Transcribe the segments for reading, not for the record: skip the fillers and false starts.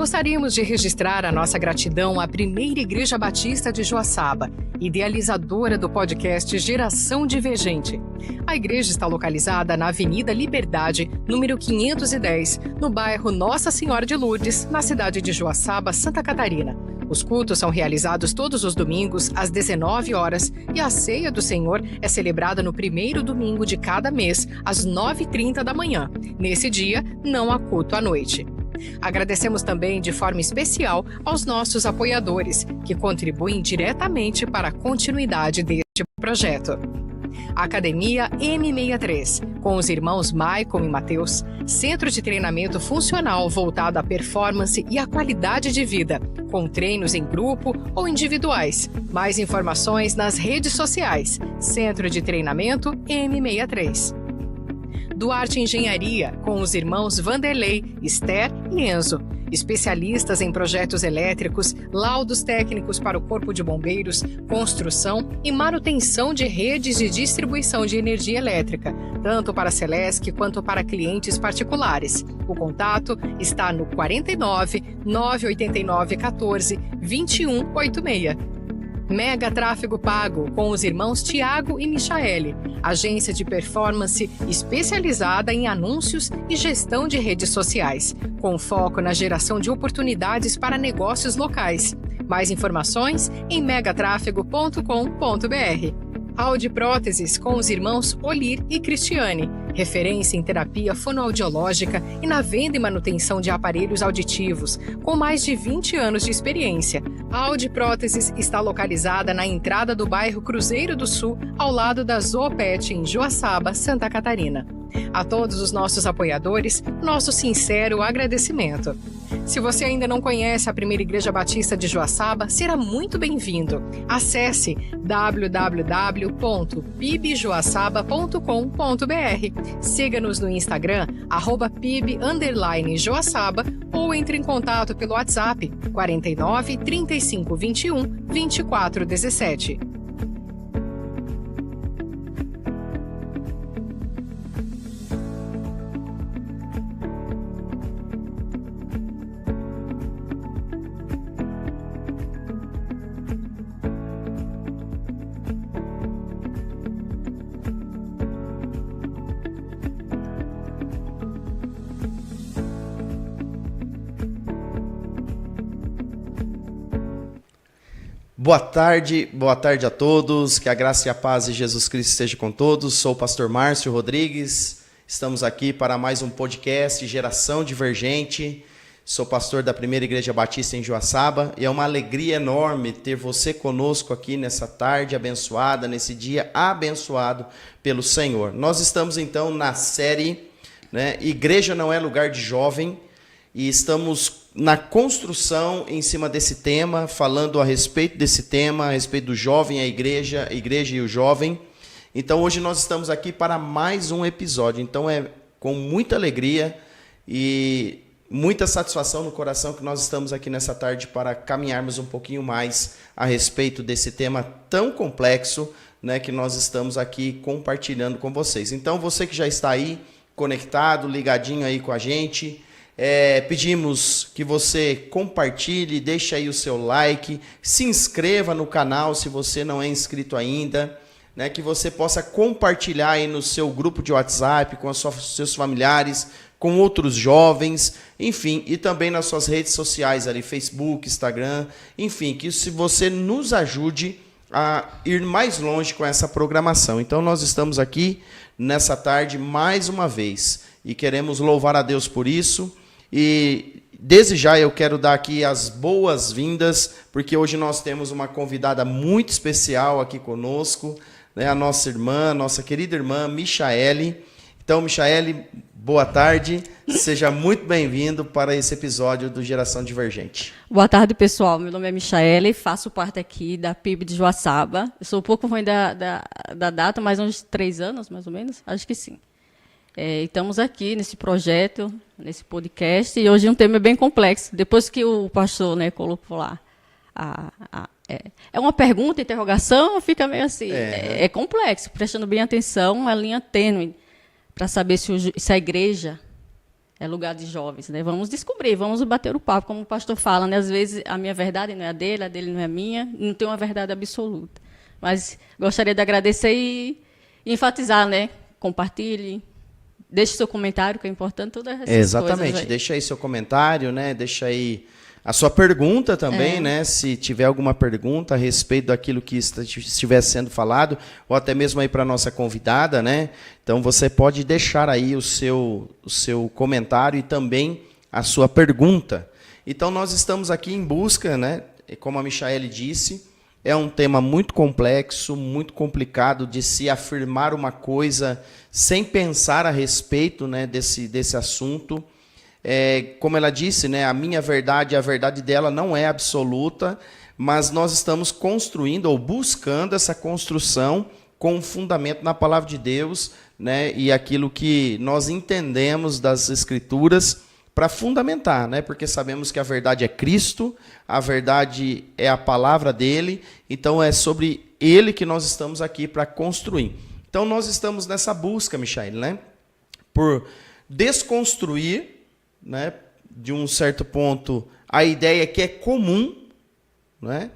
Gostaríamos de registrar a nossa gratidão à Primeira Igreja Batista de Joaçaba, idealizadora do podcast Geração Divergente. A igreja está localizada na Avenida Liberdade, número 510, no bairro Nossa Senhora de Lourdes, na cidade de Joaçaba, Santa Catarina. Os cultos são realizados todos os domingos, às 19 horas, e a Ceia do Senhor é celebrada no primeiro domingo de cada mês, às 9h30 da manhã. Nesse dia, não há culto à noite. Agradecemos também de forma especial aos nossos apoiadores, que contribuem diretamente para a continuidade deste projeto. Academia M63, com os irmãos Maicon e Mateus, centro de treinamento funcional voltado à performance e à qualidade de vida, com treinos em grupo ou individuais. Mais informações nas redes sociais, Centro de Treinamento M63. Duarte Engenharia, com os irmãos Vanderlei, Esther e Enzo, especialistas em projetos elétricos, laudos técnicos para o Corpo de Bombeiros, construção e manutenção de redes de distribuição de energia elétrica, tanto para a Celesc quanto para clientes particulares. O contato está no 49 989 14 2186. Mega Tráfego Pago, com os irmãos Tiago e Michaele, agência de performance especializada em anúncios e gestão de redes sociais, com foco na geração de oportunidades para negócios locais. Mais informações em megatráfego.com.br. Audi Próteses, com os irmãos Olir e Cristiane, referência em terapia fonoaudiológica e na venda e manutenção de aparelhos auditivos, com mais de 20 anos de experiência. A Audi Próteses está localizada na entrada do bairro Cruzeiro do Sul, ao lado da Zoopet, em Joaçaba, Santa Catarina. A todos os nossos apoiadores, nosso sincero agradecimento. Se você ainda não conhece a Primeira Igreja Batista de Joaçaba, será muito bem-vindo. Acesse www.pibjoaçaba.com.br. Siga-nos no Instagram, @pib_joaçaba, ou entre em contato pelo WhatsApp 49 35 21 24 17. Boa tarde a todos, que a graça e a paz de Jesus Cristo esteja com todos. Sou o pastor Márcio Rodrigues, estamos aqui para mais um podcast Geração Divergente. Sou pastor da Primeira Igreja Batista em Joaçaba e é uma alegria enorme ter você conosco aqui nessa tarde abençoada, nesse dia abençoado pelo Senhor. Nós estamos então na série, Igreja não é lugar de jovem, e estamos na construção em cima desse tema, falando a respeito desse tema, a respeito do jovem, a igreja e o jovem. Então hoje nós estamos aqui para mais um episódio. Então é com muita alegria e muita satisfação no coração que nós estamos aqui nessa tarde para caminharmos um pouquinho mais a respeito desse tema tão complexo, que nós estamos aqui compartilhando com vocês. Então você que já está aí conectado, ligadinho aí com a gente, pedimos que você compartilhe, deixe aí o seu like, se inscreva no canal se você não é inscrito ainda, que você possa compartilhar aí no seu grupo de WhatsApp, com os seus familiares, com outros jovens, enfim, e também nas suas redes sociais ali, Facebook, Instagram, enfim, que se você nos ajude a ir mais longe com essa programação. Então nós estamos aqui nessa tarde mais uma vez e queremos louvar a Deus por isso. E desde já eu quero dar aqui as boas-vindas, porque hoje nós temos uma convidada muito especial aqui conosco, a nossa irmã, nossa querida irmã Michaele. Então, Michaele, boa tarde, seja muito bem-vindo para esse episódio do Geração Divergente. Boa tarde, pessoal. Meu nome é Michaele, faço parte aqui da PIB de Joaçaba. Eu sou um pouco ruim da data, mas uns 3 anos, mais ou menos, acho que sim. Estamos aqui nesse projeto, nesse podcast, e hoje um tema bem complexo. Depois que o pastor colocou lá, é uma pergunta, interrogação, fica meio assim, é complexo, prestando bem atenção, uma linha tênue, para saber se a igreja É lugar de jovens, né? Vamos descobrir, vamos bater o papo, como o pastor fala, né? Às vezes a minha verdade não é a dele não é a minha, não tem uma verdade absoluta. Mas gostaria de agradecer e enfatizar, né? Compartilhe, deixe seu comentário, que é importante, todas essas Exatamente, coisas aí. Deixa aí seu comentário, né? Deixa aí a sua pergunta também, né? Se tiver alguma pergunta a respeito daquilo que estiver sendo falado, ou até mesmo aí para a nossa convidada, né? Então você pode deixar aí o seu comentário e também a sua pergunta. Então nós estamos aqui em busca, né? Como a Michaele disse, é um tema muito complexo, muito complicado de se afirmar uma coisa sem pensar a respeito, né, desse assunto. Como ela disse, né, a minha verdade, a verdade dela não é absoluta, mas nós estamos construindo ou buscando essa construção com um fundamento na palavra de Deus, né, e aquilo que nós entendemos das Escrituras para fundamentar, né, porque sabemos que a verdade é Cristo, a verdade é a palavra dele, então é sobre ele que nós estamos aqui para construir. Então nós estamos nessa busca, Michaele, né, por desconstruir, né, de um certo ponto, a ideia que é comum, né,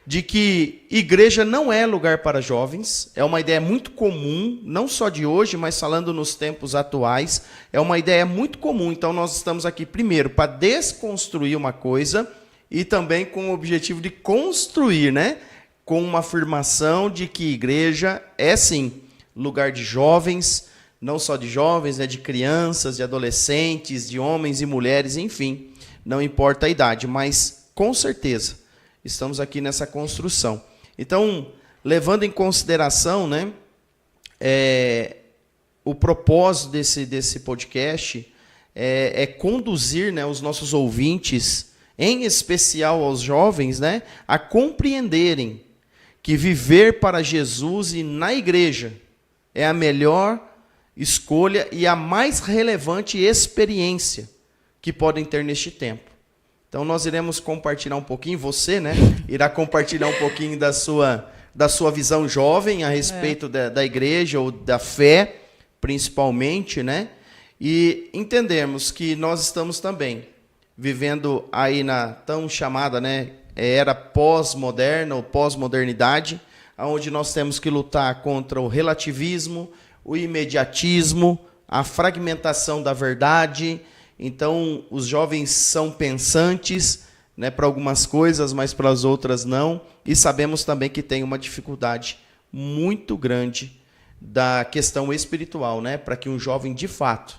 de que igreja não é lugar para jovens. É uma ideia muito comum, não só de hoje, mas falando nos tempos atuais, é uma ideia muito comum. Então nós estamos aqui primeiro para desconstruir uma coisa e também com o objetivo de construir, né, com uma afirmação de que igreja é sim lugar de jovens, não só de jovens, né, de crianças, de adolescentes, de homens e mulheres, enfim, não importa a idade, mas com certeza estamos aqui nessa construção. Então, levando em consideração, né, o propósito desse podcast é conduzir, né, os nossos ouvintes, em especial aos jovens, né, a compreenderem que viver para Jesus e na igreja é a melhor escolha e a mais relevante experiência que podem ter neste tempo. Então nós iremos compartilhar um pouquinho, você, né, irá compartilhar um pouquinho da sua visão jovem a respeito da igreja ou da fé, principalmente, né, e entendemos que nós estamos também vivendo aí na tão chamada, né, era pós-moderna ou pós-modernidade, onde nós temos que lutar contra o relativismo, o imediatismo, a fragmentação da verdade. Então, os jovens são pensantes, né, para algumas coisas, mas para as outras não. E sabemos também que tem uma dificuldade muito grande da questão espiritual, né, para que um jovem, de fato,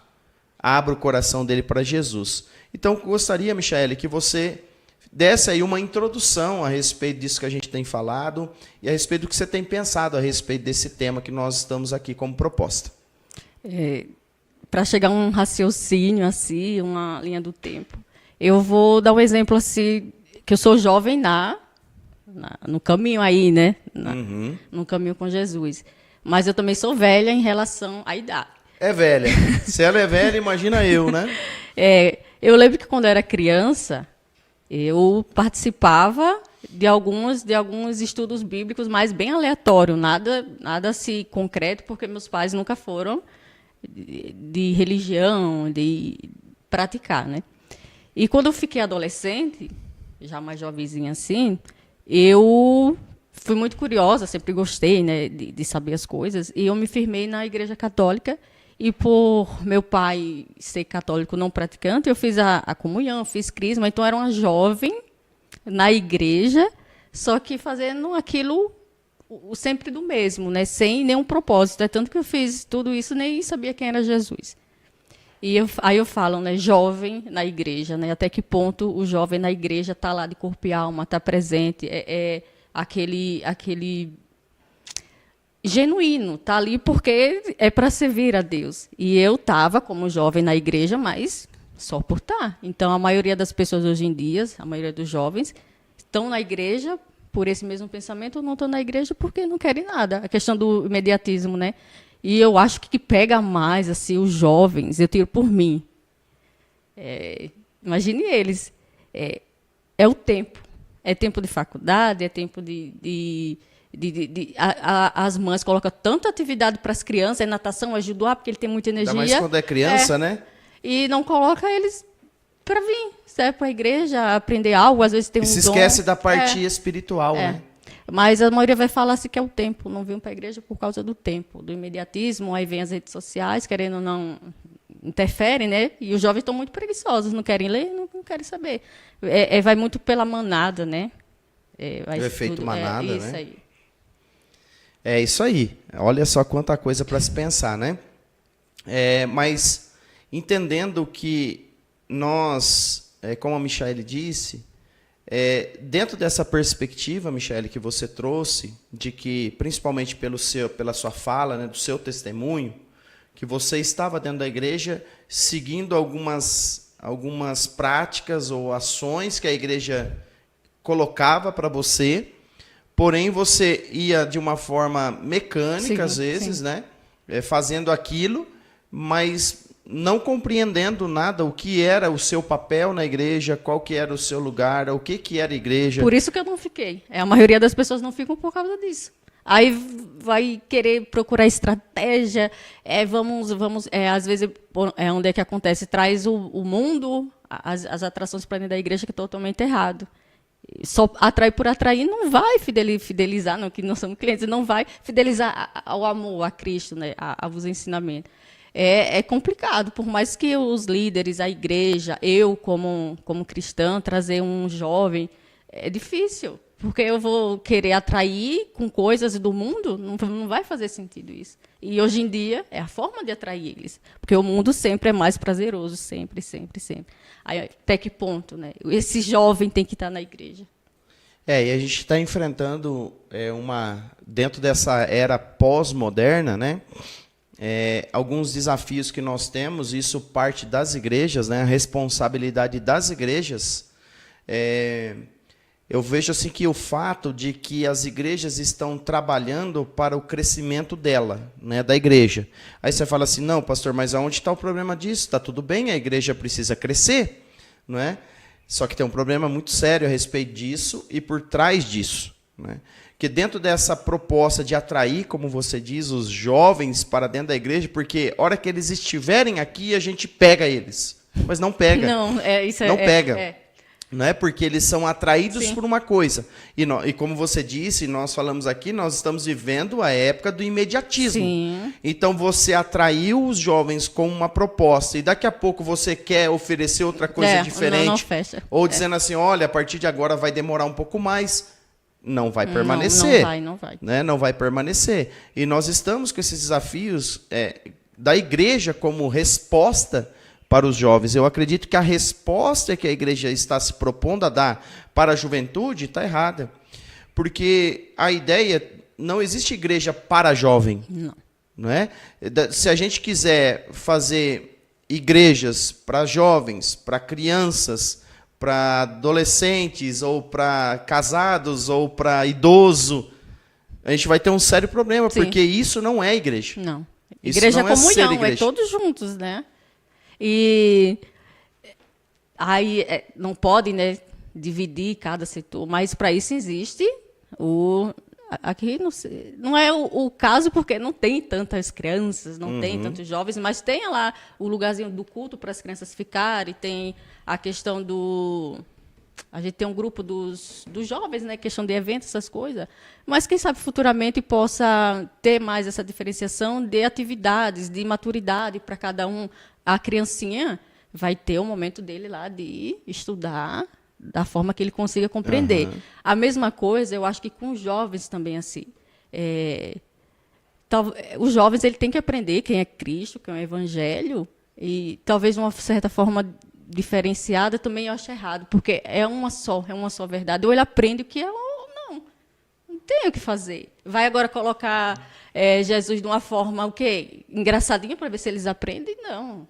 abra o coração dele para Jesus. Então, gostaria, Michaele, que você desse aí uma introdução a respeito disso que a gente tem falado e a respeito do que você tem pensado a respeito desse tema que nós estamos aqui como proposta. Para chegar a um raciocínio, assim, uma linha do tempo, eu vou dar um exemplo assim, que eu sou jovem no caminho aí, né? No caminho com Jesus. Mas eu também sou velha em relação à idade. É velha. Se ela é velha, imagina eu, né? Eu lembro que quando eu era criança, eu participava de alguns estudos bíblicos, mas bem aleatório, nada assim concreto, porque meus pais nunca foram de religião, de praticar, né? E quando eu fiquei adolescente, já mais jovenzinha assim, eu fui muito curiosa, sempre gostei, né, de saber as coisas, e eu me firmei na Igreja Católica. E por meu pai ser católico não praticante, eu fiz a comunhão, fiz crisma, então eu era uma jovem na igreja, só que fazendo aquilo sempre do mesmo, né? Sem nenhum propósito. É tanto que eu fiz tudo isso, nem sabia quem era Jesus. E aí eu falo, né, jovem na igreja, né? Até que ponto o jovem na igreja está lá de corpo e alma, está presente, aquele genuíno, está ali porque é para servir a Deus. E eu estava como jovem na igreja, mas só por estar. Então, a maioria das pessoas hoje em dia, a maioria dos jovens, estão na igreja por esse mesmo pensamento ou não estão na igreja porque não querem nada. A questão do imediatismo, né? E eu acho que pega mais assim, os jovens, eu tiro por mim. Imagine eles. É o tempo. É tempo de faculdade, é tempo as mães colocam tanta atividade para as crianças, é natação, é judô, porque ele tem muita energia. Ainda mais quando é criança, né? e não coloca eles para vir, certo? Para a igreja, aprender algo, às vezes tem um E se dom. esquece da parte espiritual, né? Mas a maioria vai falar assim que é o tempo, não vêm para a igreja por causa do tempo, do imediatismo, aí vem as redes sociais, querendo ou não, interferem, né? E os jovens estão muito preguiçosos, não querem ler, não querem saber. Vai muito pela manada, né? O efeito manada, isso né? aí. É isso aí. Olha só quanta coisa para se pensar, né? Mas entendendo que nós, como a Michaele disse, dentro dessa perspectiva, Michaele, que você trouxe, de que, principalmente pela sua fala, né, do seu testemunho, que você estava dentro da igreja seguindo algumas práticas ou ações que a igreja colocava para você, porém você ia de uma forma mecânica, Sim, às vezes, sim. né, fazendo aquilo, mas não compreendendo nada o que era o seu papel na igreja, qual que era o seu lugar, o que era a igreja. Por isso que eu não fiquei. A maioria das pessoas não ficam por causa disso. Aí vai querer procurar estratégia, às vezes, onde é que acontece? Traz o mundo, as atrações para dentro da igreja, que é totalmente errado. Só atrai por atrair, não vai fidelizar, não, que nós somos clientes, não vai fidelizar ao amor, a Cristo, né, aos ensinamentos. É complicado, por mais que os líderes, a igreja, eu como cristã, trazer um jovem, é difícil, porque eu vou querer atrair com coisas do mundo, não vai fazer sentido isso. E hoje em dia é a forma de atrair eles, porque o mundo sempre é mais prazeroso, sempre, sempre, sempre. Aí, até que ponto, né? Esse jovem tem que estar na igreja. E a gente está enfrentando dentro dessa era pós-moderna, né? Alguns desafios que nós temos, isso parte das igrejas, né? A responsabilidade das igrejas. Eu vejo assim que o fato de que as igrejas estão trabalhando para o crescimento dela, né, da igreja. Aí você fala assim, não, pastor, mas aonde está o problema disso? Está tudo bem, a igreja precisa crescer, não é? Só que tem um problema muito sério a respeito disso e por trás disso, né? Que dentro dessa proposta de atrair, como você diz, os jovens para dentro da igreja, porque a hora que eles estiverem aqui, a gente pega eles. Mas não pega. Não, isso não pega. Não é porque eles são atraídos Sim. por uma coisa. E como você disse, nós falamos aqui, nós estamos vivendo a época do imediatismo. Sim. Então você atraiu os jovens com uma proposta e daqui a pouco você quer oferecer outra coisa diferente. Não fecha. Ou dizendo assim, olha, a partir de agora vai demorar um pouco mais. Não vai permanecer. Não vai. Né? Não vai permanecer. E nós estamos com esses desafios da igreja como resposta para os jovens. Eu acredito que a resposta que a igreja está se propondo a dar para a juventude está errada. Porque a ideia, não existe igreja para jovem. Não é? Se a gente quiser fazer igrejas para jovens, para crianças, para adolescentes, ou para casados, ou para idoso, a gente vai ter um sério problema, Sim. porque isso não é igreja. Não. Isso Igreja não é comunhão, igreja. é todos juntos, né? E aí não pode, né, dividir cada setor, mas para isso existe aqui não é o caso porque não tem tantas crianças, não tem tantos jovens, mas tem lá o lugarzinho do culto para as crianças ficarem, tem a questão a gente tem um grupo dos jovens, né, questão de eventos, essas coisas, mas quem sabe futuramente possa ter mais essa diferenciação de atividades, de maturidade para cada um. A criancinha vai ter o momento dele lá de estudar da forma que ele consiga compreender. A mesma coisa, eu acho que com os jovens também assim. Os jovens ele tem que aprender quem é Cristo, quem é o Evangelho, e talvez de uma certa forma diferenciada também eu acho errado, porque é uma só verdade. Ou ele aprende o que é ou não tem o que fazer. Vai agora colocar Jesus de uma forma o quê? Engraçadinha para ver se eles aprendem? Não.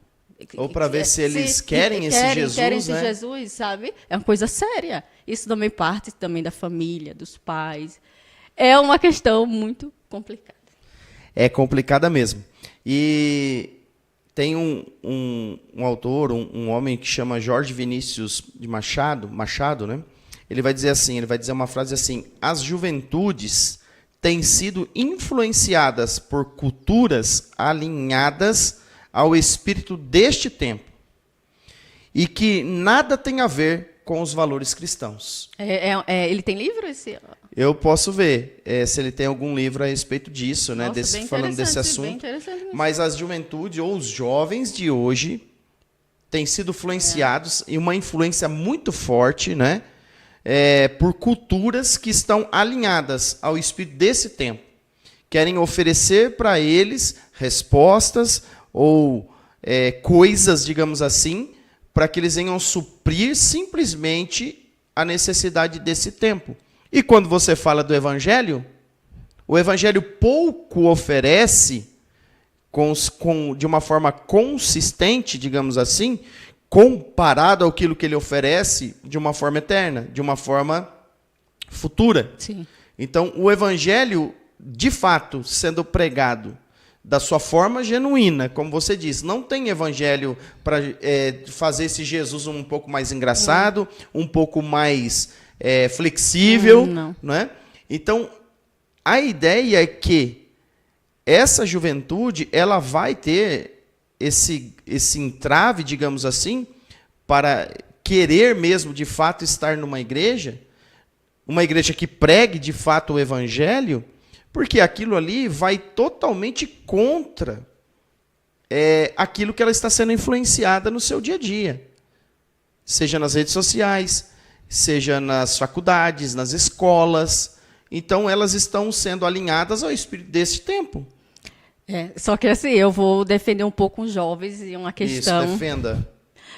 Ou para ver se eles querem esse Jesus, querem né? esse Jesus, sabe? É uma coisa séria. Isso também parte também da família, dos pais. É uma questão muito complicada. É complicada mesmo. E tem um autor, um homem que chama Jorge Vinícius de Machado, né? Ele vai dizer uma frase assim: as juventudes têm sido influenciadas por culturas alinhadas ao espírito deste tempo. e que nada tem a ver com os valores cristãos. Ele tem livro esse? Eu posso ver se ele tem algum livro a respeito disso, né? Nossa, Falando desse assunto. Mas a juventude ou os jovens de hoje têm sido influenciados, e uma influência muito forte, né? Por culturas que estão alinhadas ao espírito desse tempo. Querem oferecer para eles respostas ou coisas, digamos assim, para que eles venham suprir simplesmente a necessidade desse tempo. E quando você fala do Evangelho, o Evangelho pouco oferece de uma forma consistente, digamos assim, comparado àquilo que ele oferece de uma forma eterna, de uma forma futura. Sim. Então, o Evangelho, de fato, sendo pregado da sua forma genuína, como você disse, não tem evangelho para fazer esse Jesus um pouco mais engraçado, um pouco mais flexível, não é? Então, a ideia é que essa juventude ela vai ter esse entrave, digamos assim, para querer mesmo, de fato, estar numa igreja que pregue, de fato, o evangelho, porque aquilo ali vai totalmente contra aquilo que ela está sendo influenciada no seu dia a dia. Seja nas redes sociais, seja nas faculdades, nas escolas. Então, elas estão sendo alinhadas ao espírito desse tempo. Só que assim, eu vou defender um pouco os jovens e uma questão... Isso, defenda.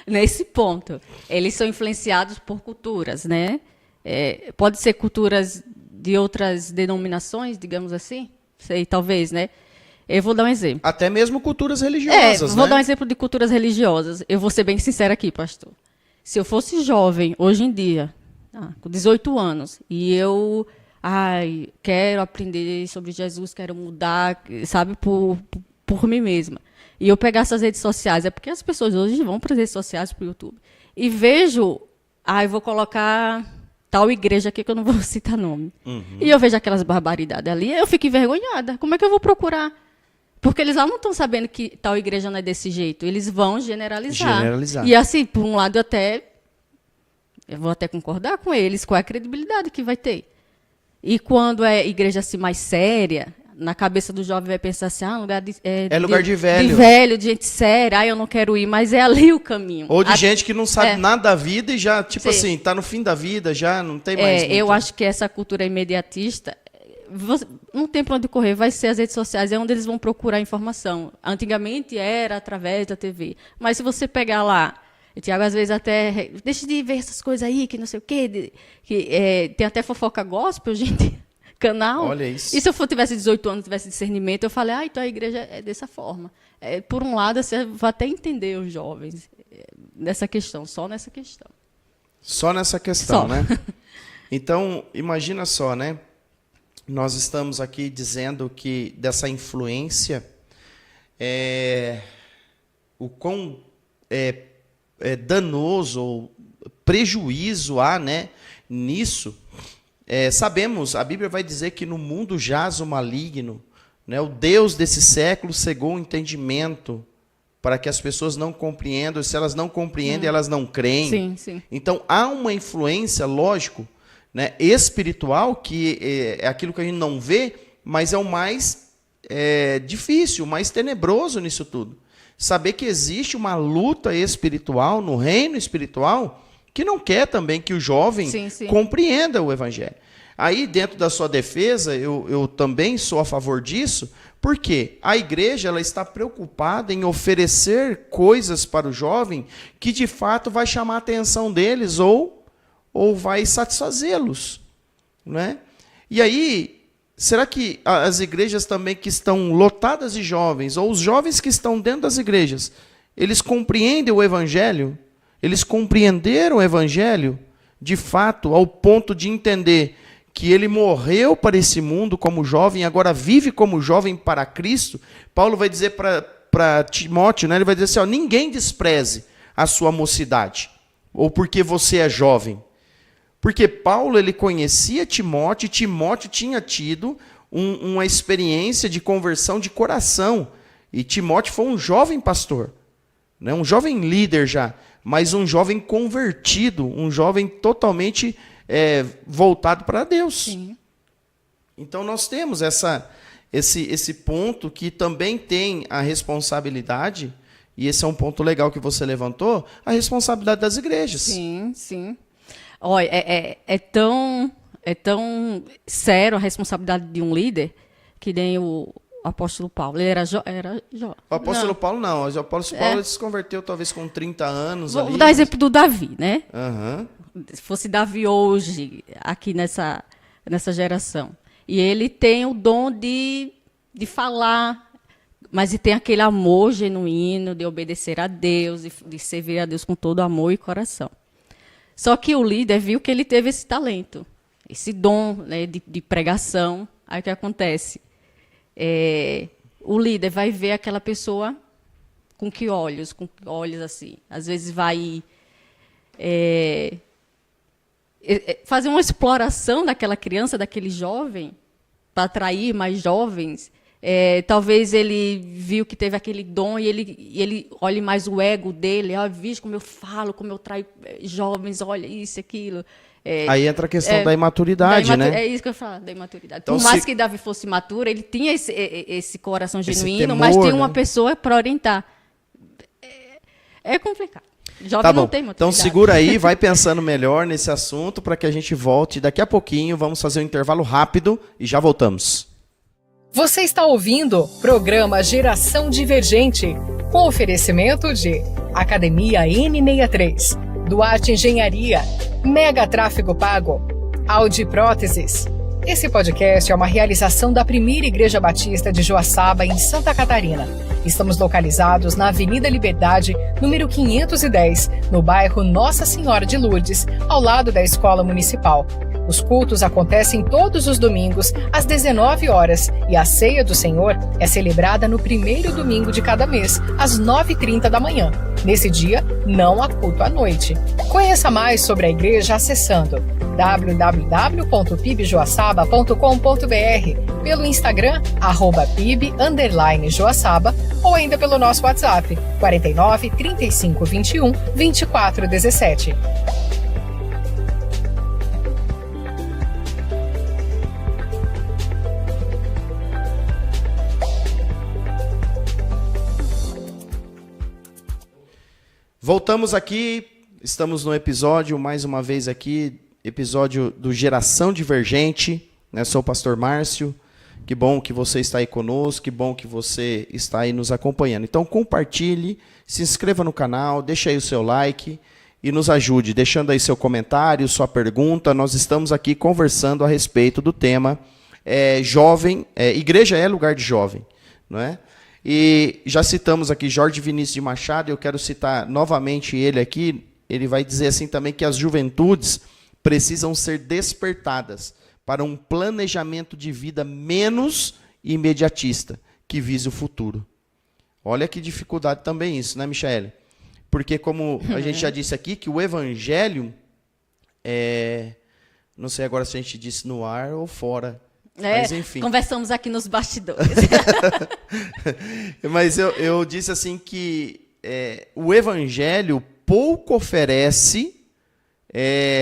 Nesse ponto. Eles são influenciados por culturas, né? Pode ser culturas de outras denominações, digamos assim, sei, talvez, né? Eu vou dar um exemplo. Até mesmo culturas religiosas, vou dar um exemplo de culturas religiosas. Eu vou ser bem sincera aqui, pastor. Se eu fosse jovem, hoje em dia, com 18 anos, e eu quero aprender sobre Jesus, quero mudar, sabe, por mim mesma, e eu pegar essas redes sociais, é porque as pessoas hoje vão para as redes sociais, para o YouTube, e vejo, eu vou colocar... tal igreja aqui que eu não vou citar nome. E eu vejo aquelas barbaridades ali, eu fico envergonhada. Como é que eu vou procurar? Porque eles lá não estão sabendo que tal igreja não é desse jeito. Eles vão generalizar. E assim, por um lado, eu vou até concordar com eles, qual é a credibilidade que vai ter. E quando é igreja assim, mais séria, na cabeça do jovem vai pensar assim, lugar de velho. De velho, de gente séria, eu não quero ir, mas é ali o caminho. Ou de gente que não sabe nada da vida e já, tipo assim, está no fim da vida, já não tem mais... Eu acho que essa cultura imediatista, não tem para onde correr, vai ser as redes sociais, é onde eles vão procurar informação. Antigamente era através da TV, mas se você pegar lá, Tiago às vezes até, deixa de ver essas coisas aí, que não sei o quê, tem até fofoca gospel, gente... canal. Olha isso. E se eu tivesse 18 anos, tivesse discernimento, eu falei, então a igreja é dessa forma. Por um lado, você vai até entender os jovens nessa questão, só nessa questão. Só nessa questão, né? Então, imagina só, né? Nós estamos aqui dizendo que dessa influência, o quão danoso ou prejuízo há, né, nisso. Sabemos, a Bíblia vai dizer que no mundo jaz o maligno, né? O Deus desse século cegou o entendimento para que as pessoas não compreendam. Se elas não compreendem, elas não creem. Sim, sim. Então, há uma influência, lógico, né, espiritual, que é aquilo que a gente não vê, mas é o mais difícil, o mais tenebroso nisso tudo. Saber que existe uma luta espiritual, no reino espiritual, que não quer também que o jovem compreenda o evangelho. Aí, dentro da sua defesa, eu também sou a favor disso, porque a igreja ela está preocupada em oferecer coisas para o jovem que, de fato, vai chamar a atenção deles ou vai satisfazê-los, né? E aí, será que as igrejas também que estão lotadas de jovens, ou os jovens que estão dentro das igrejas, eles compreendem o evangelho? Eles compreenderam o evangelho, de fato, ao ponto de entender que ele morreu para esse mundo como jovem, agora vive como jovem para Cristo? Paulo vai dizer para Timóteo, né, ele vai dizer assim, ninguém despreze a sua mocidade, ou porque você é jovem. Porque Paulo ele conhecia Timóteo, e Timóteo tinha tido uma experiência de conversão de coração. E Timóteo foi um jovem pastor, né, um jovem líder já. mas um jovem convertido, um jovem totalmente voltado para Deus. Sim. Então nós temos esse ponto que também tem a responsabilidade, e esse é um ponto legal que você levantou, a responsabilidade das igrejas. Sim, sim. Olha, é tão sério a responsabilidade de um líder que nem o apóstolo Paulo. Ele era O apóstolo Paulo não. O apóstolo Paulo ele se converteu talvez com 30 anos. Vou dar exemplo do Davi, né? Uhum. Se fosse Davi hoje, aqui nessa geração. E ele tem o dom de falar, mas ele tem aquele amor genuíno de obedecer a Deus, de servir a Deus com todo amor e coração. Só que o líder viu que ele teve esse talento, esse dom, né, de pregação. Aí o que acontece? O líder vai ver aquela pessoa com que olhos? Com olhos assim. Às vezes vai fazer uma exploração daquela criança, daquele jovem, para atrair mais jovens. Talvez ele viu que teve aquele dom e ele olhe mais o ego dele. Vixe, como eu falo, como eu traio jovens, olha isso, aquilo. Aí entra a questão da imaturidade, né? É isso que eu falo, da imaturidade. Então, por mais que Davi fosse imaturo, ele tinha esse coração genuíno, temor, mas tem uma né? pessoa para orientar. É complicado. Jovem Tá bom. não tem maturidade. Então segura aí, vai pensando melhor nesse assunto para que a gente volte daqui a pouquinho. Vamos fazer um intervalo rápido e já voltamos. Você está ouvindo o programa Geração Divergente, com oferecimento de Academia N63, Duarte Engenharia, Mega Tráfego Pago, Audi Próteses. Esse podcast é uma realização da Primeira Igreja Batista de Joaçaba, em Santa Catarina. Estamos localizados na Avenida Liberdade, número 510, no bairro Nossa Senhora de Lourdes, ao lado da Escola Municipal. Os cultos acontecem todos os domingos, às 19 horas, e a Ceia do Senhor é celebrada no primeiro domingo de cada mês, às 9h30 da manhã. Nesse dia, não há culto à noite. Conheça mais sobre a igreja acessando www.pibjoaçaba.com.br, pelo Instagram, @pib_joaçaba, ou ainda pelo nosso WhatsApp, 49 35 21 24 17. Voltamos aqui, estamos no episódio, mais uma vez aqui, episódio do Geração Divergente, né? Sou o pastor Márcio, que bom que você está aí conosco, que bom que você está aí nos acompanhando. Então compartilhe, se inscreva no canal, deixa aí o seu like e nos ajude, deixando aí seu comentário, sua pergunta. Nós estamos aqui conversando a respeito do tema jovem, igreja é lugar de jovem, não é? E já citamos aqui Jorge Vinícius de Machado, eu quero citar novamente ele aqui. Ele vai dizer assim também que as juventudes precisam ser despertadas para um planejamento de vida menos imediatista, que vise o futuro. Olha que dificuldade também isso, né, Michaele? Porque como a gente já disse aqui, que o evangelho não sei agora se a gente disse no ar ou fora. Mas, enfim. Conversamos aqui nos bastidores. Mas eu disse assim que o evangelho pouco oferece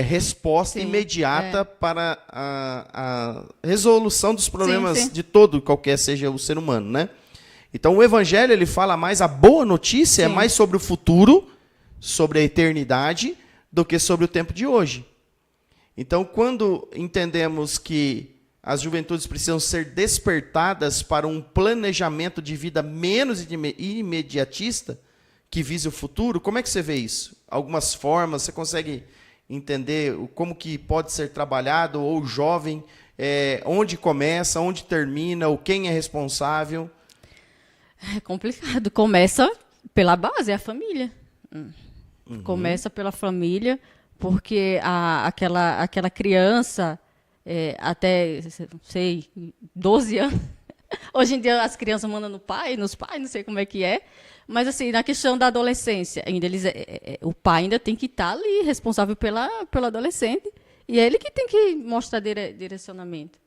resposta imediata para a resolução dos problemas de todo, qualquer seja o ser humano, né? Então o evangelho ele fala mais, a boa notícia é mais sobre o futuro, sobre a eternidade, do que sobre o tempo de hoje. Então quando entendemos que as juventudes precisam ser despertadas para um planejamento de vida menos imediatista, que vise o futuro, como é que você vê isso? Algumas formas, você consegue entender como que pode ser trabalhado, ou o jovem, onde começa, onde termina, ou quem é responsável? É complicado. Começa pela base, é a família. Começa pela família, porque aquela criança... até, sei, 12 anos. Hoje em dia as crianças mandam nos pais, não sei como é que é. Mas, assim, na questão da adolescência, ainda o pai ainda tem que estar ali, responsável pelo adolescente. E é ele que tem que mostrar direcionamento.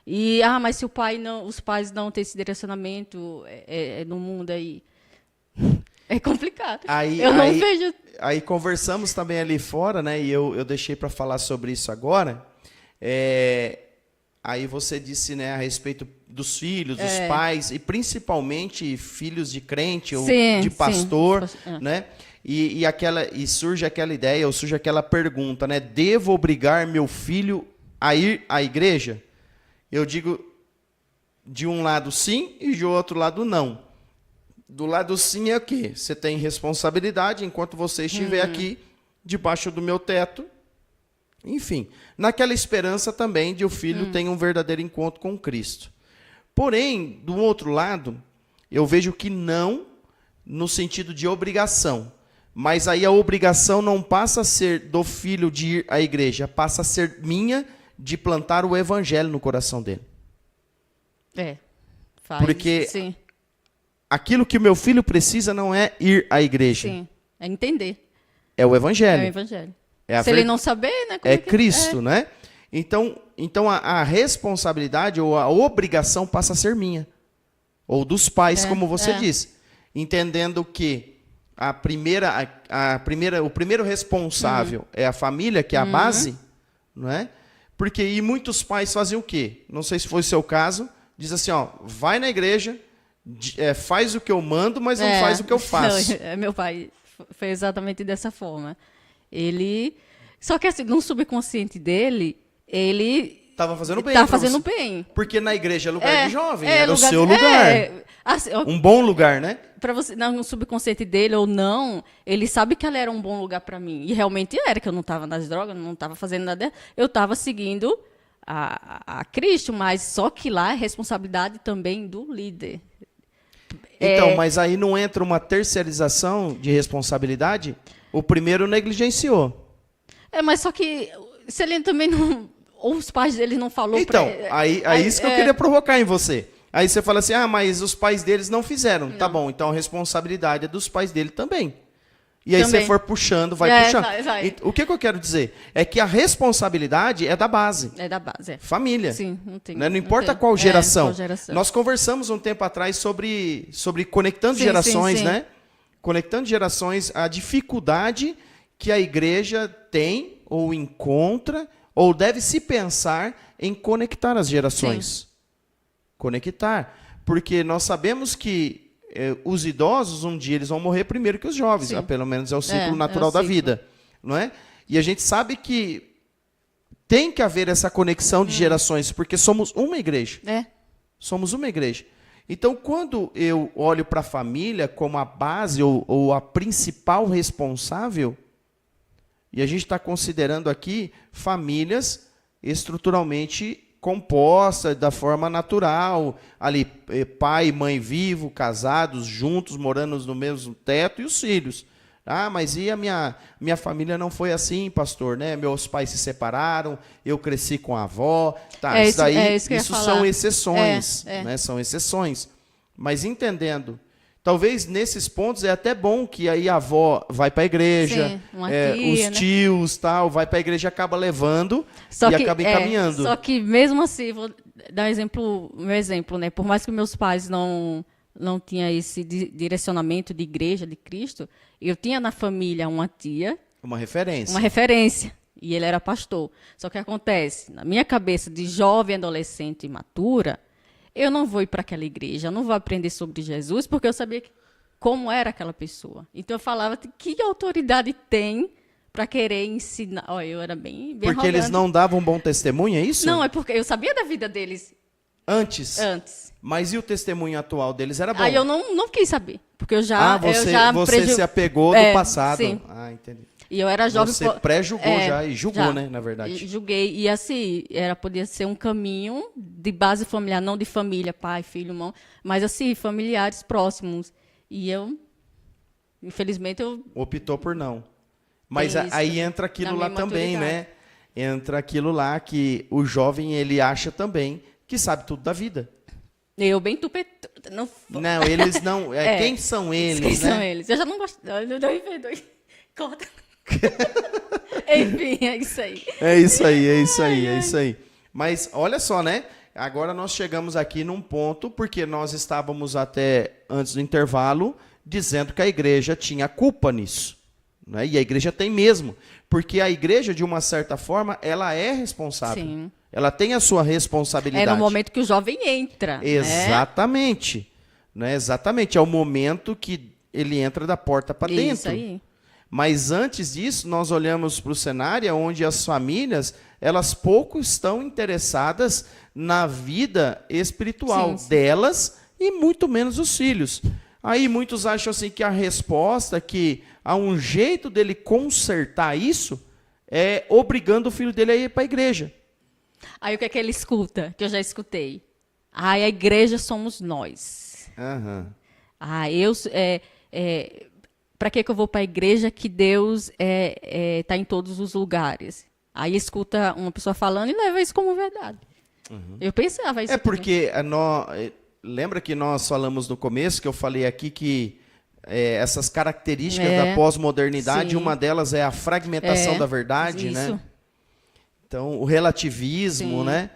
E, mas se os pais não têm esse direcionamento no mundo aí... É complicado. Eu não vejo aí conversamos também ali fora, né? E eu deixei para falar sobre isso agora. Aí você disse, né, a respeito dos filhos, dos pais, e principalmente filhos de crente ou de pastor, né? E surge aquela ideia, ou surge aquela pergunta, né? Devo obrigar meu filho a ir à igreja? Eu digo, de um lado sim e de outro lado não. Do lado sim é o quê? Você tem responsabilidade enquanto você estiver aqui, debaixo do meu teto. Enfim, naquela esperança também de o filho ter um verdadeiro encontro com Cristo. Porém, do outro lado, eu vejo que não no sentido de obrigação. Mas aí a obrigação não passa a ser do filho de ir à igreja, passa a ser minha de plantar o evangelho no coração dele. Porque aquilo que o meu filho precisa não é ir à igreja. Sim, é entender. É o evangelho. É o evangelho. Se ele não saber, né? É Cristo, né? Então a responsabilidade ou a obrigação passa a ser minha. Ou dos pais, como você disse. Entendendo que o primeiro responsável é a família, que é a base, não é? Porque muitos pais fazem o quê? Não sei se foi o seu caso, diz assim, ó, vai na igreja, faz o que eu mando, mas não faz o que eu faço. Meu pai foi exatamente dessa forma. Só que assim, no subconsciente dele, ele estava fazendo bem. Tá fazendo bem. Porque na igreja é lugar de jovem, era o seu lugar. Assim, um bom lugar, né? Para você, no subconsciente dele ou não, ele sabe que ela era um bom lugar para mim. E realmente era, que eu não estava nas drogas, não estava fazendo nada. Eu estava seguindo a Cristo, mas só que lá é responsabilidade também do líder. Então, mas aí não entra uma terceirização de responsabilidade? O primeiro negligenciou. Mas só que se ele também não... Ou os pais dele não falaram então, aí isso que eu queria provocar em você. Aí você fala assim, mas os pais deles não fizeram. Não. Tá bom, então a responsabilidade é dos pais dele também. E aí você for puxando, vai puxando. Vai. O que eu quero dizer? É que a responsabilidade é da base. É da base, Família. Sim, não tem. Não importa qual geração. Qual geração. Nós conversamos um tempo atrás sobre conectando gerações, né? Conectando gerações, a dificuldade que a igreja tem ou encontra ou deve se pensar em conectar as gerações. Sim. Conectar. Porque nós sabemos que os idosos, um dia, eles vão morrer primeiro que os jovens. Pelo menos é o ciclo natural da vida. Não é? E a gente sabe que tem que haver essa conexão de gerações, porque somos uma igreja. Somos uma igreja. Então, quando eu olho para a família como a base ou a principal responsável, e a gente está considerando aqui famílias estruturalmente compostas da forma natural, ali pai e mãe vivo, casados, juntos, morando no mesmo teto, e os filhos. Mas e a minha família não foi assim, pastor, né? Meus pais se separaram, eu cresci com a avó. Isso são exceções, né? São exceções. Mas entendendo, talvez nesses pontos é até bom que aí a avó vai para a igreja, os tios, tal, vai para a igreja e acaba levando acaba encaminhando. Só que mesmo assim, vou dar meu exemplo, né? Por mais que meus pais não tinham esse direcionamento de igreja, de Cristo, eu tinha na família uma tia. Uma referência. Uma referência. E ele era pastor. Só que acontece, na minha cabeça de jovem, adolescente imatura, eu não vou ir para aquela igreja, eu não vou aprender sobre Jesus, porque eu sabia como era aquela pessoa. Então eu falava, que autoridade tem para querer ensinar? Eu era bem porque arrogante. Eles não davam bom testemunho, é isso? Não, é porque eu sabia da vida deles. Antes. Mas e o testemunho atual deles era bom? Eu não quis saber, porque eu já... Você se apegou do passado. Sim. Entendi. E eu era jovem... Você pré-julgou já e julgou, né, na verdade. Julguei. E assim, podia ser um caminho de base familiar, não de família, pai, filho, irmão, mas assim, familiares próximos. E eu, infelizmente, optou por não. Mas aí entra aquilo lá também, né? Entra aquilo lá que o jovem, ele acha também que sabe tudo da vida. Eu bem tupete... Não, eles não... Quem são eles, Quem são eles? Eu já não gosto... Não me perdoe. Corta. Enfim, é isso aí. É isso aí. Mas olha só, né? Agora nós chegamos aqui num ponto, porque nós estávamos até antes do intervalo dizendo que a igreja tinha culpa nisso. Né? E a igreja tem mesmo. Porque a igreja, de uma certa forma, ela é responsável. Sim. Ela tem a sua responsabilidade. É no momento que o jovem entra. Exatamente. Né? Exatamente. É o momento que ele entra da porta para dentro. Isso aí. Mas antes disso, nós olhamos para o cenário onde as famílias, elas pouco estão interessadas na vida espiritual delas e muito menos os filhos. Aí muitos acham assim que a resposta, que há um jeito dele consertar isso, é obrigando o filho dele a ir para a igreja. Aí o que é que ele escuta? Que eu já escutei. A igreja somos nós. Uhum. Para que eu vou para a igreja que Deus está em todos os lugares? Aí escuta uma pessoa falando e leva isso como verdade. Uhum. Eu pensava isso. Porque lembra que nós falamos no começo, que eu falei aqui que essas características da pós-modernidade, uma delas é a fragmentação da verdade, isso. né? Então, o relativismo, né?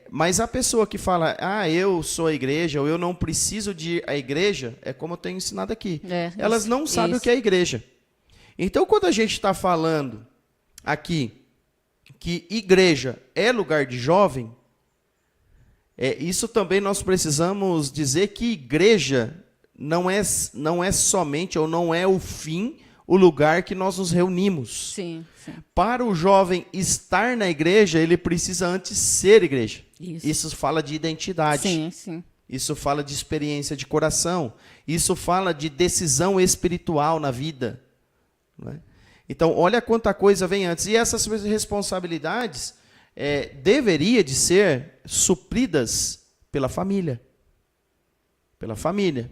Mas a pessoa que fala, eu sou a igreja, ou eu não preciso de ir à igreja, é como eu tenho ensinado aqui. Elas não sabem o que é a igreja. Então, quando a gente está falando aqui que igreja é lugar de jovem, isso também nós precisamos dizer que igreja não é somente, ou não é o fim, o lugar que nós nos reunimos. Sim. Para o jovem estar na igreja, ele precisa antes ser igreja. Isso fala de identidade. Sim. Isso fala de experiência de coração. Isso fala de decisão espiritual na vida. Né? Então, olha quanta coisa vem antes. E essas responsabilidades deveria de ser supridas pela família. Pela família.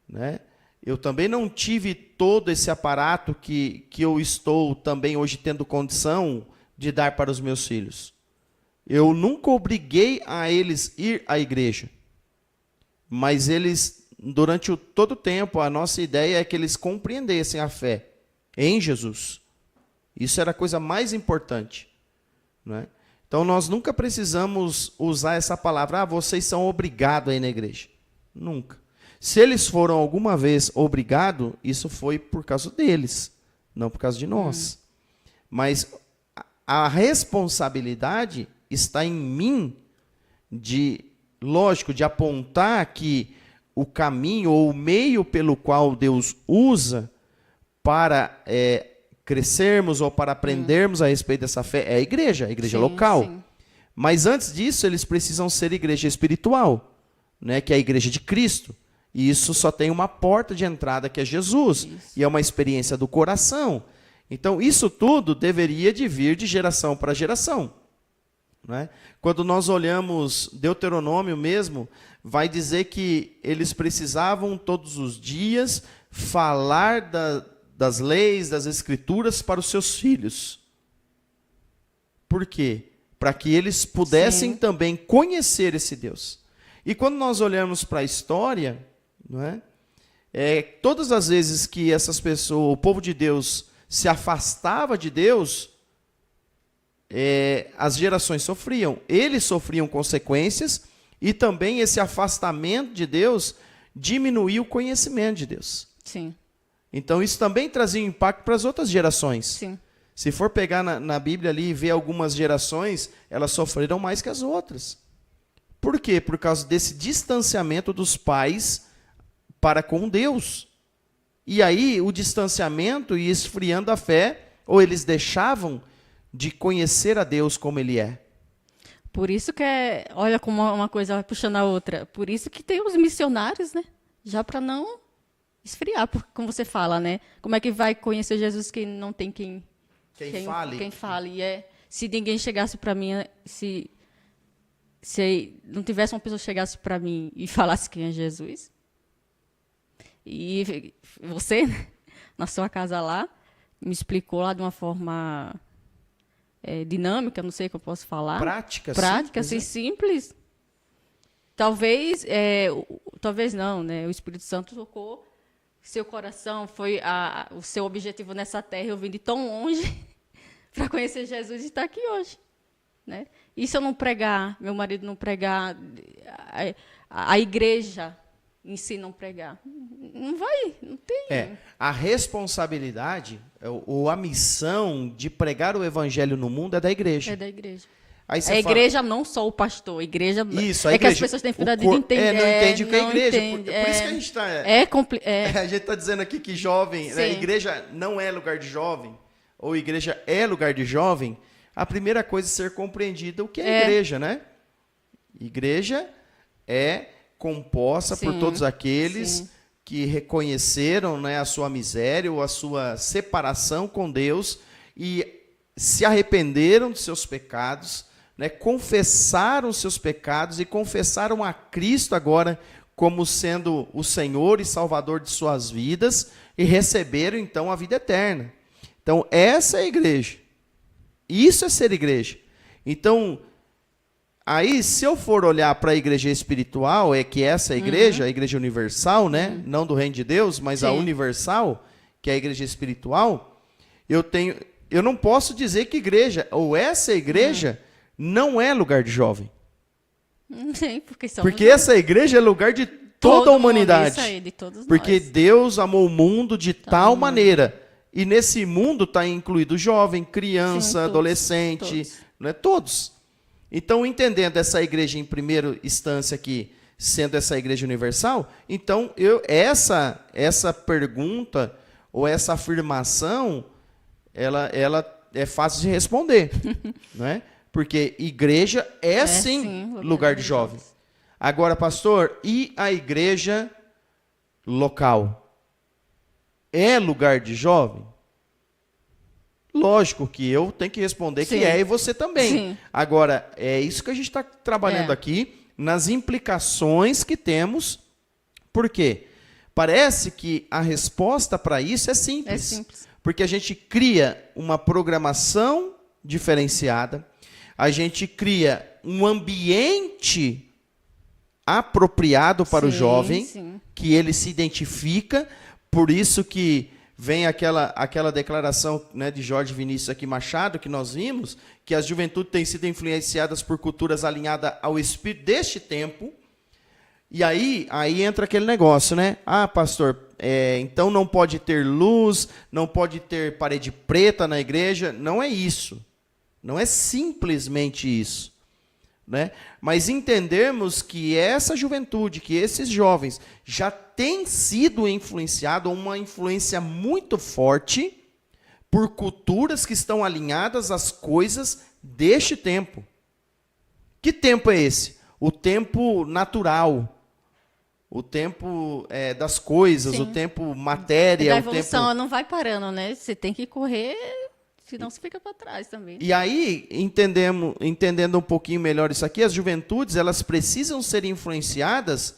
Né? Eu também não tive todo esse aparato que eu estou também hoje tendo condição de dar para os meus filhos. Eu nunca obriguei a eles ir à igreja. Mas eles, durante todo o tempo, a nossa ideia é que eles compreendessem a fé em Jesus. Isso era a coisa mais importante. Né? Então, nós nunca precisamos usar essa palavra, vocês são obrigados a ir na igreja. Nunca. Se eles foram alguma vez obrigados, isso foi por causa deles, não por causa de nós. Mas a responsabilidade está em mim de apontar que o caminho ou o meio pelo qual Deus usa para crescermos ou para aprendermos a respeito dessa fé é a igreja local. Sim. Mas antes disso, eles precisam ser igreja espiritual, né, que é a igreja de Cristo. E isso só tem uma porta de entrada, que é Jesus. E é uma experiência do coração. Então, isso tudo deveria de vir de geração para geração. Né? Quando nós olhamos Deuteronômio mesmo, vai dizer que eles precisavam todos os dias falar das leis, das escrituras para os seus filhos. Por quê? Para que eles pudessem também conhecer esse Deus. E quando nós olhamos para a história... Não é? Todas as vezes que essas pessoas, o povo de Deus, se afastava de Deus, as gerações sofriam. Eles sofriam consequências e também esse afastamento de Deus diminuiu o conhecimento de Deus. Sim. Então isso também trazia um impacto para as outras gerações. Sim. Se for pegar na Bíblia ali e ver algumas gerações, elas sofreram mais que as outras. Por quê? Por causa desse distanciamento dos pais para com Deus. E aí o distanciamento ia esfriando a fé, ou eles deixavam de conhecer a Deus como Ele é. Por isso que olha como uma coisa vai puxando a outra. Por isso que tem os missionários, né? Já para não esfriar, porque como você fala, né? Como é que vai conhecer Jesus que não tem quem fale? Quem fale. Se ninguém chegasse para mim, se não tivesse uma pessoa que chegasse para mim e falasse quem é Jesus. E você, na sua casa lá, me explicou lá de uma forma dinâmica, não sei o que eu posso falar. Prática, assim, simples. Talvez não, né? O Espírito Santo tocou seu coração, foi o seu objetivo nessa terra. Eu vim de tão longe para conhecer Jesus e estar aqui hoje. Né? E se eu não pregar, meu marido não pregar, a igreja ensinam a pregar. Não vai, não tem. A responsabilidade ou a missão de pregar o evangelho no mundo é da igreja. É da igreja. Aí A igreja, não só o pastor, a igreja. Isso, a é igreja, que as pessoas têm dificuldade de entender. Não entende o que é a igreja. Entende, por isso que a gente está. A gente está dizendo aqui que jovem, né, igreja não é lugar de jovem, ou igreja é lugar de jovem. A primeira coisa é ser compreendida o que é igreja, né? Igreja é composta por todos aqueles que reconheceram, né, a sua miséria ou a sua separação com Deus e se arrependeram de seus pecados, né, confessaram os seus pecados e confessaram a Cristo agora como sendo o Senhor e Salvador de suas vidas e receberam então a vida eterna. Então essa é a igreja. Isso é ser igreja. Então, aí se eu for olhar para a igreja espiritual, é que essa é a igreja universal, né, não do reino de Deus, mas a universal, que é a igreja espiritual, eu não posso dizer que igreja, ou essa igreja, não é lugar de jovem. Sim, porque essa igreja é lugar de toda a humanidade. Isso aí, de todos porque nós. Deus amou o mundo de tal maneira. E nesse mundo está incluído jovem, criança, adolescente, né, todos. Então, entendendo essa igreja em primeira instância aqui, sendo essa igreja universal, então essa pergunta ou essa afirmação, ela é fácil de responder, né? Porque igreja é sim lugar de jovens. Agora, pastor, e a igreja local? É lugar de jovem? Lógico que eu tenho que responder que é e você também. Sim. Agora, é isso que a gente está trabalhando aqui, nas implicações que temos. Por quê? Parece que a resposta para isso é simples. É simples. Porque a gente cria uma programação diferenciada, a gente cria um ambiente apropriado para o jovem, que ele se identifica, por isso que vem aquela declaração, né, de Jorge Vinícius aqui Machado, que nós vimos, que as juventudes têm sido influenciadas por culturas alinhadas ao espírito deste tempo. E aí entra aquele negócio, né? Ah, pastor, então não pode ter luz, não pode ter parede preta na igreja. Não é isso. Não é simplesmente isso, né? Mas entendermos que essa juventude, que esses jovens já têm sido influenciados, uma influência muito forte por culturas que estão alinhadas às coisas deste tempo. Que tempo é esse? O tempo natural, o tempo das coisas, o tempo matéria. A evolução não vai parando, né? Você tem que correr, senão você fica para trás também. E aí, entendendo um pouquinho melhor isso aqui, as juventudes elas precisam ser influenciadas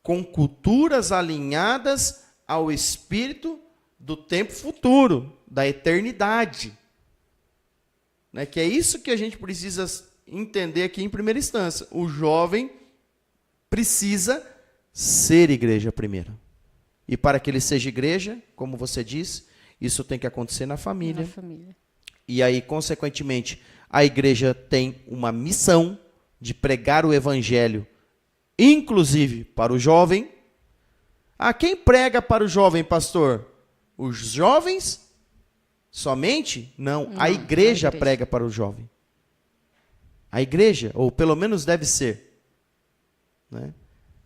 com culturas alinhadas ao espírito do tempo futuro, da eternidade. Né? Que é isso que a gente precisa entender aqui em primeira instância. O jovem precisa ser igreja primeiro. E para que ele seja igreja, como você disse, isso tem que acontecer na família. E aí, consequentemente, a igreja tem uma missão de pregar o evangelho, inclusive para o jovem. Ah, quem prega para o jovem, pastor? Os jovens somente? Não, a igreja prega para o jovem. A igreja, ou pelo menos deve ser. Né?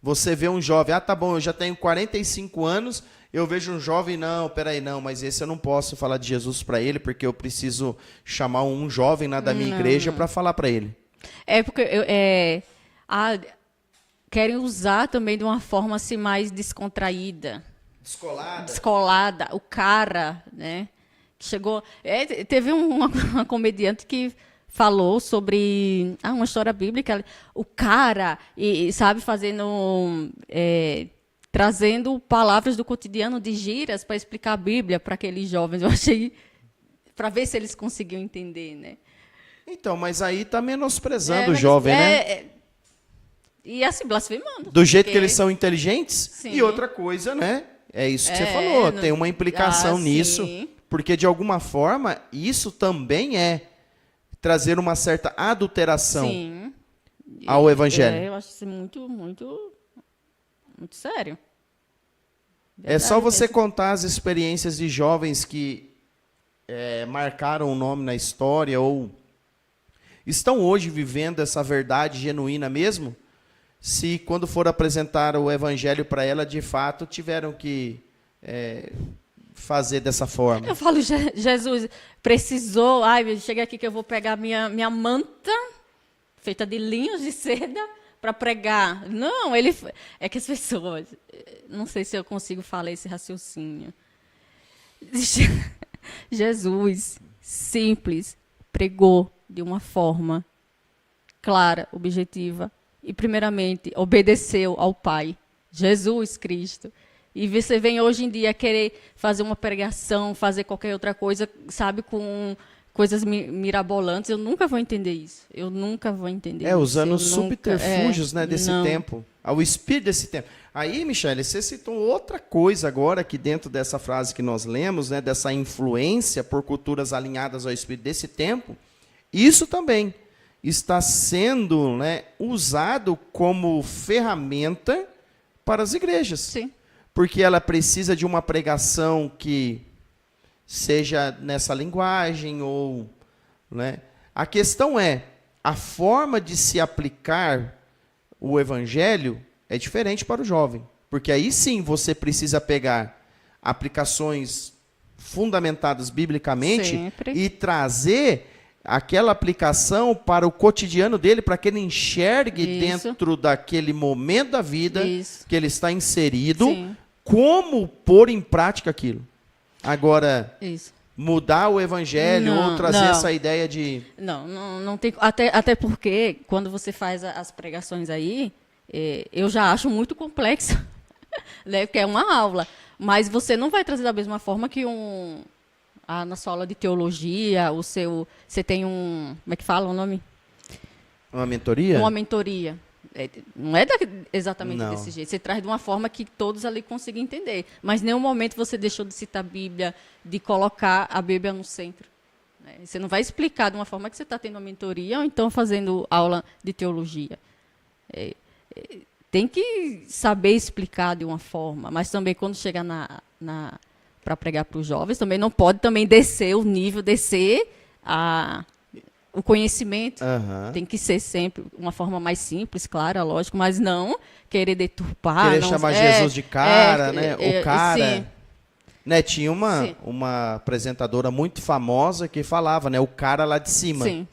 Você vê um jovem, tá bom, eu já tenho 45 anos, eu vejo um jovem, não, peraí, não, mas esse eu não posso falar de Jesus para ele, porque eu preciso chamar um jovem lá da minha igreja para falar para ele. É porque querem usar também de uma forma assim, mais descontraída. Descolada. O cara, né, que chegou... teve uma comediante que falou sobre uma história bíblica, o cara, sabe, trazendo palavras do cotidiano de gírias para explicar a Bíblia para aqueles jovens. Eu achei, para ver se eles conseguiam entender, né? Então, mas aí está menosprezando o jovem, né? E assim, blasfemando. Do jeito que eles são inteligentes. Sim. E outra coisa, né? É isso que você falou, tem uma implicação nisso, porque de alguma forma isso também é trazer uma certa adulteração ao evangelho. Eu acho isso muito, muito... muito sério. É só Verdade você mesmo. contar as experiências de jovens que marcaram o nome na história ou estão hoje vivendo essa verdade genuína mesmo, se quando for apresentar o evangelho para ela, de fato, tiveram que fazer dessa forma. Eu falo, Jesus precisou, chega aqui que eu vou pegar minha manta, feita de linhos de seda, para pregar. Não, é que as pessoas, não sei se eu consigo falar esse raciocínio. Jesus, simples, pregou de uma forma clara, objetiva, e primeiramente obedeceu ao Pai, Jesus Cristo. E você vem hoje em dia querer fazer uma pregação, fazer qualquer outra coisa, sabe, com coisas mirabolantes. Eu nunca vou entender isso. Eu nunca vou entender isso. Usando os subterfúgios desse não. tempo, ao espírito desse tempo. Aí, Michele, você citou outra coisa agora aqui dentro dessa frase que nós lemos, né, dessa influência por culturas alinhadas ao espírito desse tempo. Isso também está sendo, né, usado como ferramenta para as igrejas. Sim. Porque ela precisa de uma pregação que seja nessa linguagem ou, né? A questão é, a forma de se aplicar o evangelho é diferente para o jovem, porque aí sim você precisa pegar aplicações fundamentadas biblicamente Sempre. E trazer aquela aplicação para o cotidiano dele, para que ele enxergue Isso. dentro daquele momento da vida Isso. que ele está inserido, Sim. como pôr em prática aquilo. Agora, Isso. mudar o evangelho Não, ou trazer não. essa ideia de... Não tem. Até porque, quando você faz as pregações aí, eu já acho muito complexo, né? Porque é uma aula. Mas você não vai trazer da mesma forma que na sua aula de teologia, você tem como é que fala o nome? Uma mentoria? Uma mentoria. Não é exatamente Não. desse jeito. Você traz de uma forma que todos ali consigam entender. Mas em nenhum momento você deixou de citar a Bíblia, de colocar a Bíblia no centro. Né? Você não vai explicar de uma forma que você está tendo uma mentoria ou então fazendo aula de teologia. Tem que saber explicar de uma forma, mas também quando chega para pregar para os jovens, também não pode também descer o nível, o conhecimento. Tem que ser sempre uma forma mais simples, claro, lógico, mas não querer deturpar. Querer chamar Jesus de cara, né? O cara. Sim. Né? Tinha uma apresentadora muito famosa que falava, né? O cara lá de cima. Sim.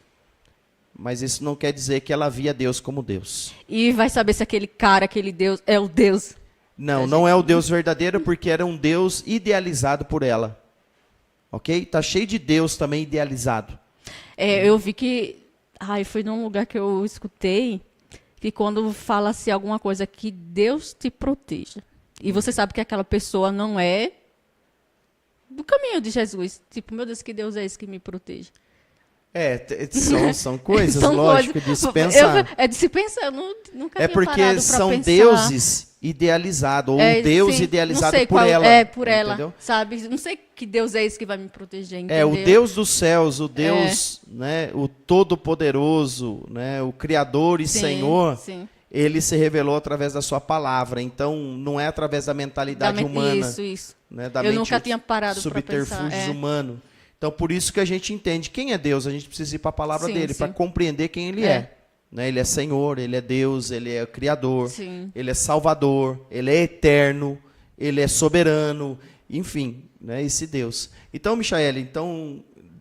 Mas isso não quer dizer que ela via Deus como Deus. E vai saber se aquele Deus é o Deus. Não é o Deus verdadeiro, porque era um Deus idealizado por ela. Ok? Tá cheio de Deus também idealizado. Eu vi que... foi num lugar que eu escutei que quando fala-se alguma coisa que Deus te proteja, e você sabe que aquela pessoa não é do caminho de Jesus. Tipo, meu Deus, que Deus é esse que me proteja? São coisas, São lógico, coisas. de se pensar. É de se pensar, eu nunca tinha Porque parado pra são pensar. deuses idealizados, ou um Deus sim, idealizado não sei por qual, ela. por ela, entendeu? sabe? Não sei que Deus é esse que vai me proteger, entendeu? O Deus dos céus, o Deus, né, o Todo-Poderoso, né, o Criador e Senhor, Sim. ele se revelou através da sua palavra. Então, não é através da mentalidade humana. Isso. Né, da Eu mente nunca tinha parado para pensar. Subterfúgios humanos. Então, por isso que a gente entende quem é Deus. A gente precisa ir para a palavra dele, para compreender quem ele é. Né? Ele é Senhor, ele é Deus, ele é Criador, ele é Salvador, ele é eterno, ele é soberano, enfim, né? Esse Deus. Então, Michaele,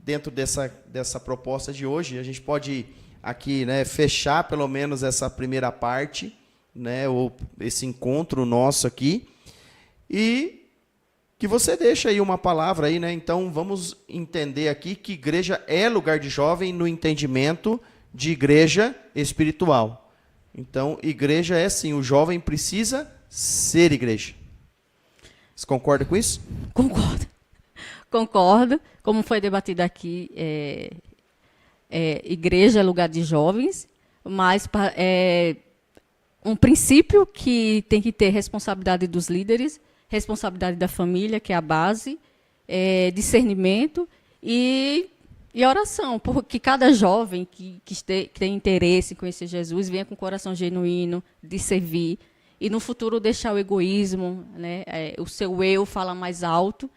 dentro dessa proposta de hoje, a gente pode aqui, né, fechar pelo menos essa primeira parte, né, ou esse encontro nosso aqui, e que você deixa aí uma palavra aí, né? Então vamos entender aqui que igreja é lugar de jovem no entendimento de igreja espiritual. Então, igreja é sim, o jovem precisa ser igreja. Você concorda com isso? Concordo. Como foi debatido aqui, igreja é lugar de jovens, mas um princípio que tem que ter responsabilidade dos líderes, responsabilidade da família, que é a base, discernimento e oração, porque cada jovem que tem interesse em conhecer Jesus venha com o coração genuíno de servir e no futuro deixar o egoísmo, né, o seu eu falar mais alto,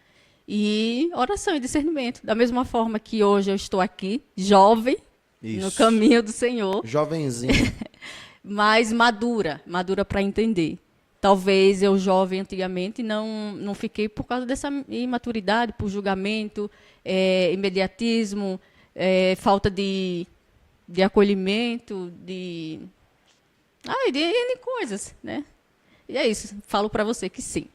e oração e discernimento. Da mesma forma que hoje eu estou aqui, jovem, no caminho do Senhor. Jovenzinho. Mas madura para entender. Talvez eu, jovem, antigamente, não fiquei por causa dessa imaturidade, por julgamento, imediatismo, falta de acolhimento, de N coisas, né? E é isso, falo para você que sim.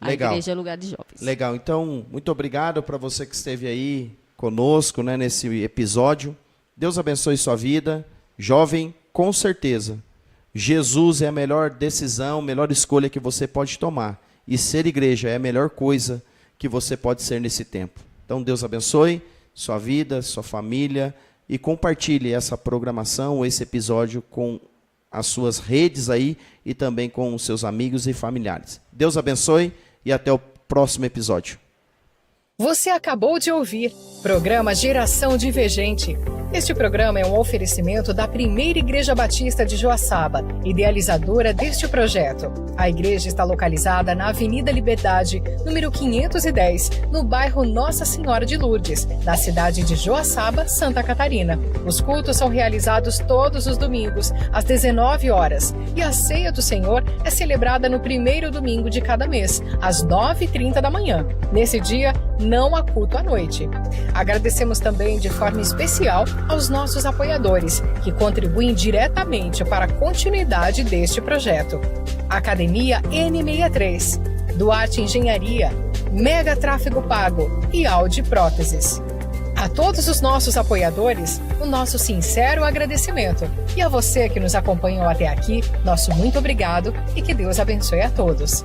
Legal. A igreja é lugar de jovens. Legal, então, muito obrigado para você que esteve aí conosco, né, nesse episódio. Deus abençoe sua vida. Jovem, com certeza, Jesus é a melhor decisão, melhor escolha que você pode tomar. E ser igreja é a melhor coisa que você pode ser nesse tempo. Então, Deus abençoe sua vida, sua família, e compartilhe essa programação, esse episódio com as suas redes aí e também com os seus amigos e familiares. Deus abençoe e até o próximo episódio. Você acabou de ouvir Programa Geração Divergente. Este programa é um oferecimento da Primeira Igreja Batista de Joaçaba, idealizadora deste projeto. A igreja está localizada na Avenida Liberdade, número 510, no bairro Nossa Senhora de Lourdes, na cidade de Joaçaba, Santa Catarina. Os cultos são realizados todos os domingos, às 19 horas, e a Ceia do Senhor é celebrada no primeiro domingo de cada mês, às 9h30 da manhã. Nesse dia, não há culto à noite. Agradecemos também de forma especial aos nossos apoiadores, que contribuem diretamente para a continuidade deste projeto. Academia N63, Duarte Engenharia, Mega Tráfego Pago e Audi Próteses. A todos os nossos apoiadores, o nosso sincero agradecimento. E a você que nos acompanhou até aqui, nosso muito obrigado e que Deus abençoe a todos.